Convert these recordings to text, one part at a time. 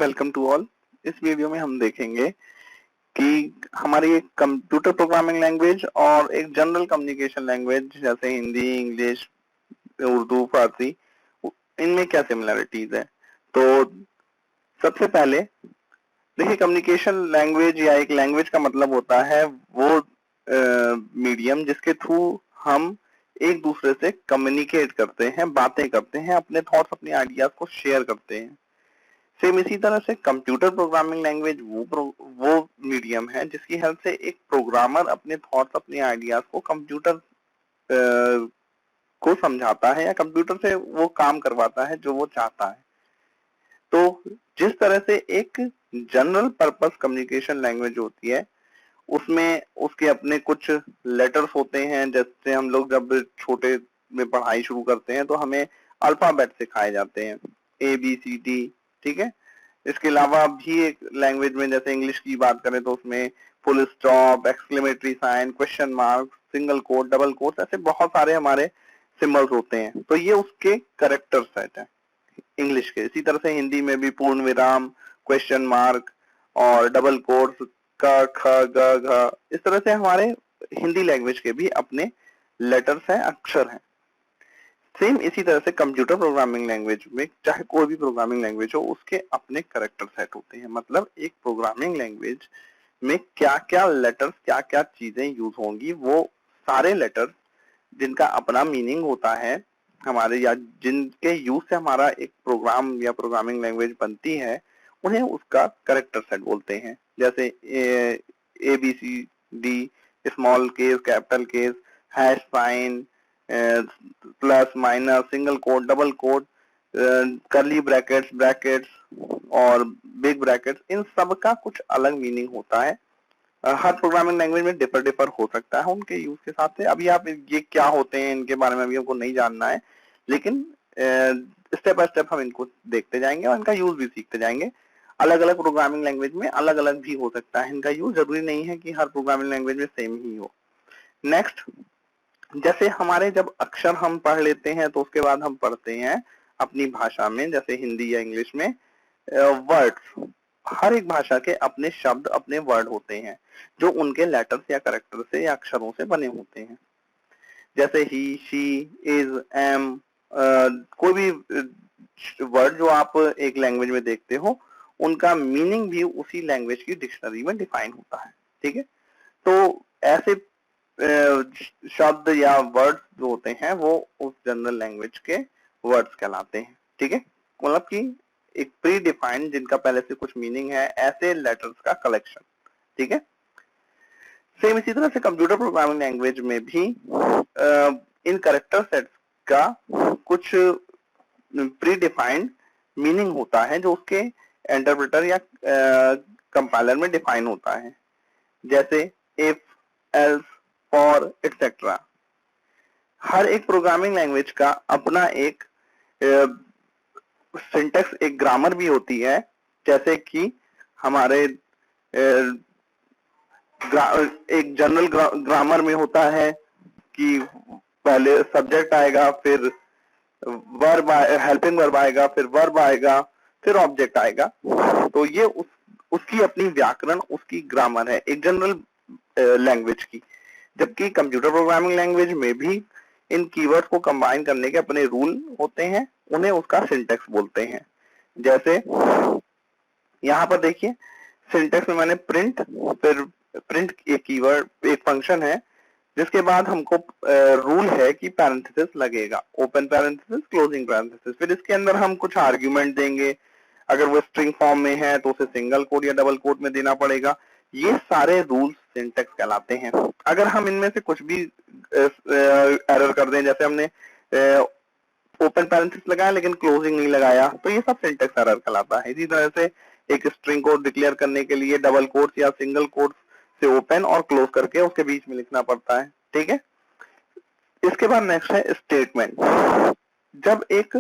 Welcome to all. इस video में हम देखेंगे कि हमारी एक कंप्यूटर प्रोग्रामिंग लैंग्वेज और एक जनरल कम्युनिकेशन लैंग्वेज जैसे हिंदी, इंग्लिश, उर्दू, फारसी, इनमें क्या सिमिलरिटीज है। तो सबसे पहले देखिए, कम्युनिकेशन लैंग्वेज या एक लैंग्वेज का मतलब होता है वो मीडियम जिसके थ्रू हम एक दूसरे से कम्युनिकेट करते हैं, बातें करते हैं, अपने थॉट्स, अपने आइडियाज को शेयर करते हैं। सेम इसी तरह से कंप्यूटर प्रोग्रामिंग लैंग्वेज वो मीडियम है जिसकी हेल्प से एक प्रोग्रामर अपने थॉट्स, अपने आइडियाज को कंप्यूटर को समझाता है या कंप्यूटर से वो काम करवाता है जो वो चाहता है। तो जिस तरह से एक जनरल पर्पस कम्युनिकेशन लैंग्वेज होती है उसमें उसके अपने कुछ लेटर्स होते हैं। जैसे हम लोग जब छोटे में पढ़ाई शुरू करते हैं तो हमें अल्फाबेट सिखाए जाते हैं, ABCD, ठीक है। इसके अलावा भी एक लैंग्वेज में जैसे इंग्लिश की बात करें तो उसमें full stop, exclamatory sign, question mark, single quote, double quote, ऐसे बहुत सारे हमारे सिंबल्स होते हैं। तो ये उसके करेक्टर सेट है इंग्लिश के। इसी तरह से हिंदी में भी पूर्ण विराम, क्वेश्चन मार्क और डबल कोट्स, क, ख, ग, घ, इस तरह से हमारे हिंदी लैंग्वेज के भी अपने लेटर्स हैं, अक्षर हैं। सेम इसी तरह से कंप्यूटर प्रोग्रामिंग लैंग्वेज में, चाहे कोई भी प्रोग्रामिंग लैंग्वेज हो, उसके अपने करेक्टर सेट होते हैं। मतलब एक प्रोग्रामिंग लैंग्वेज में क्या क्या लेटर्स, क्या क्या चीजें यूज होंगी, वो सारे लेटर्स जिनका अपना मीनिंग होता है हमारे, या जिनके यूज से हमारा एक प्रोग्राम या प्रोग्रामिंग लैंग्वेज बनती है, उन्हें उसका करेक्टर सेट बोलते हैं। जैसे ABCD, small case, capital case, hash sign, plus, minus, single quote, double quote, curly brackets, और बिग ब्रैकेट्स, इन सब का कुछ अलग मीनिंग होता है। हर प्रोग्रामिंग लैंग्वेज में डिफर हो सकता है उनके यूज के साथ से। अभी आप ये क्या होते हैं इनके बारे में अभी हमको नहीं जानना है, लेकिन स्टेप बाय स्टेप हम इनको देखते जाएंगे और इनका यूज भी सीखते जाएंगे। अलग अलग प्रोग्रामिंग लैंग्वेज में अलग अलग भी हो सकता है इनका यूज, जरूरी नहीं है कि हर प्रोग्रामिंग लैंग्वेज में सेम ही हो। नेक्स्ट, जैसे हमारे जब अक्षर हम पढ़ लेते हैं तो उसके बाद हम पढ़ते हैं अपनी भाषा में, जैसे हिंदी या इंग्लिश में वर्ड्स। हर एक भाषा के अपने शब्द, अपने वर्ड होते हैं जो उनके लेटर्स या करेक्टर से या अक्षरों से बने होते हैं। जैसे ही, शी, इज, एम, कोई भी वर्ड जो आप एक लैंग्वेज में देखते हो उनका मीनिंग भी उसी लैंग्वेज की डिक्शनरी में डिफाइन होता है, ठीक है। तो ऐसे शब्द या वर्ड्स जो होते हैं वो उस जनरल लैंग्वेज के वर्ड्स कहलाते हैं, ठीक है। मतलब कि एक प्री डिफाइंड, जिनका पहले से कुछ मीनिंग है, ऐसे लेटर्स का कलेक्शन, ठीक है। सेम इसी तरह से कंप्यूटर प्रोग्रामिंग लैंग्वेज में भी इन करेक्टर सेट्स का कुछ प्री डिफाइंड मीनिंग होता है जो उसके इंटरप्रेटर या कंपाइलर में डिफाइन होता है। जैसे इफ, एल्स, फॉर, एक्सेट्रा। हर एक प्रोग्रामिंग लैंग्वेज का अपना एक सिंटेक्स, एक ग्रामर भी होती है। जैसे कि हमारे एक जनरल ग्रामर में होता है कि पहले सब्जेक्ट आएगा, फिर वर्ब, हेल्पिंग वर्ब आएगा, फिर वर्ब आएगा, फिर ऑब्जेक्ट आएगा। तो ये उसकी अपनी व्याकरण, उसकी ग्रामर है एक जनरल लैंग्वेज की। जबकि कंप्यूटर प्रोग्रामिंग लैंग्वेज में भी इन कीवर्ड्स को कंबाइन करने के अपने रूल होते हैं, उन्हें उसका सिंटेक्स बोलते हैं। जैसे यहाँ पर देखिए, सिंटेक्स में मैंने प्रिंट, फिर प्रिंट एक कीवर्ड, एक फंक्शन है जिसके बाद हमको रूल है कि पैरेंथेसिस लगेगा, ओपन पैरेंथेसिस, क्लोजिंग पैरेंथेसिस। फिर इसके अंदर हम कुछ आर्ग्यूमेंट देंगे, अगर वो स्ट्रिंग फॉर्म में है तो उसे सिंगल कोट या डबल कोट में देना पड़ेगा। ये सारे रूल्स सिंटेक्स कहलाते हैं। अगर हम इनमें से कुछ भी एरर कर दें, जैसे हमने ओपन पैरेंथेसिस लगाया लेकिन क्लोजिंग नहीं लगाया, तो ये सब सिंटेक्स एरर कहलाता है। इसी तरह से एक स्ट्रिंग को डिक्लेयर करने के लिए डबल कोट्स या सिंगल कोट्स से ओपन और क्लोज करके उसके बीच में लिखना पड़ता है, ठीक है। इसके बाद नेक्स्ट है स्टेटमेंट। जब एक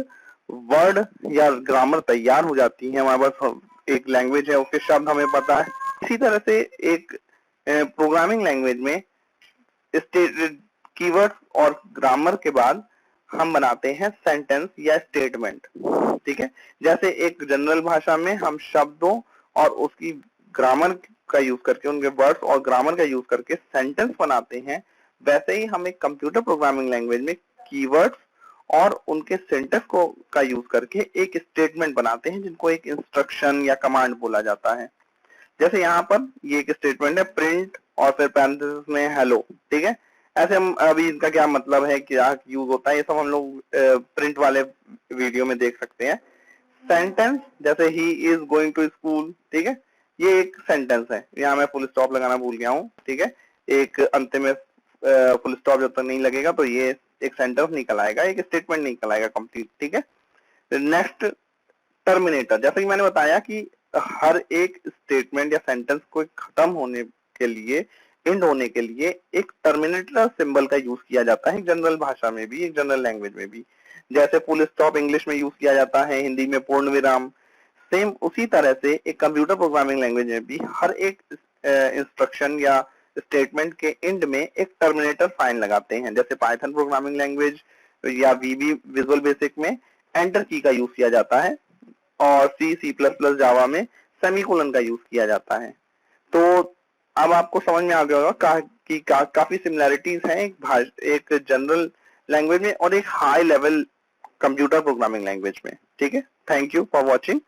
वर्ड या ग्रामर तैयार हो जाती है, हमारे पास एक लैंग्वेज है, उसके शब्द हमें पता है, इसी तरह से एक प्रोग्रामिंग लैंग्वेज में कीवर्ड और ग्रामर के बाद हम बनाते हैं सेंटेंस या स्टेटमेंट, ठीक है। जैसे एक जनरल भाषा में हम शब्दों और उसकी ग्रामर का यूज करके, उनके वर्ड्स और ग्रामर का यूज करके सेंटेंस बनाते हैं, वैसे ही हम एक कंप्यूटर प्रोग्रामिंग लैंग्वेज में कीवर्ड्स और उनके सिंटैक्स को का यूज करके एक स्टेटमेंट बनाते हैं, जिनको एक इंस्ट्रक्शन या कमांड बोला जाता है। जैसे यहाँ पर ये एक स्टेटमेंट है, प्रिंट और फिर पैरेंथेसिस में हेलो, ठीक है। ऐसे हम अभी इनका क्या मतलब है, क्या यूज होता है, ये सब हम लोग प्रिंट वाले वीडियो में देख सकते हैं। सेंटेंस जैसे ही इज गोइंग टू स्कूल, ठीक है, ये एक सेंटेंस है। यहाँ मैं फुल स्टॉप लगाना भूल गया हूँ, ठीक है। एक अंत में फुल स्टॉप जब तक नहीं लगेगा तो ये एक सेंटेंस निकल आएगा, एक स्टेटमेंट निकल आएगा कंप्लीट, ठीक है। Next, terminator. जैसे कि मैंने बताया कि हर एक स्टेटमेंट या सेंटेंस को खत्म होने के लिए, एंड होने के लिए एक टर्मिनेटर सिंबल का यूज किया जाता है, जनरल भाषा में भी, एक जनरल लैंग्वेज में भी। जैसे फुल स्टॉप इंग्लिश में यूज किया जाता है, हिंदी में पूर्ण विराम। सेम उसी तरह से एक कंप्यूटर प्रोग्रामिंग लैंग्वेज में भी हर एक इंस्ट्रक्शन या स्टेटमेंट के एंड में एक टर्मिनेटर साइन लगाते हैं। जैसे पाइथन प्रोग्रामिंग लैंग्वेज या वीबी विजुअल बेसिक में एंटर की का यूज किया जाता है, और सी प्लस प्लस जावा में सेमीकोलन का यूज किया जाता है। तो अब आपको समझ में आ गया होगा कि काफी सिमिलैरिटीज हैं एक जनरल लैंग्वेज में और एक high level computer programming language में, ठीक है। Thank you for watching.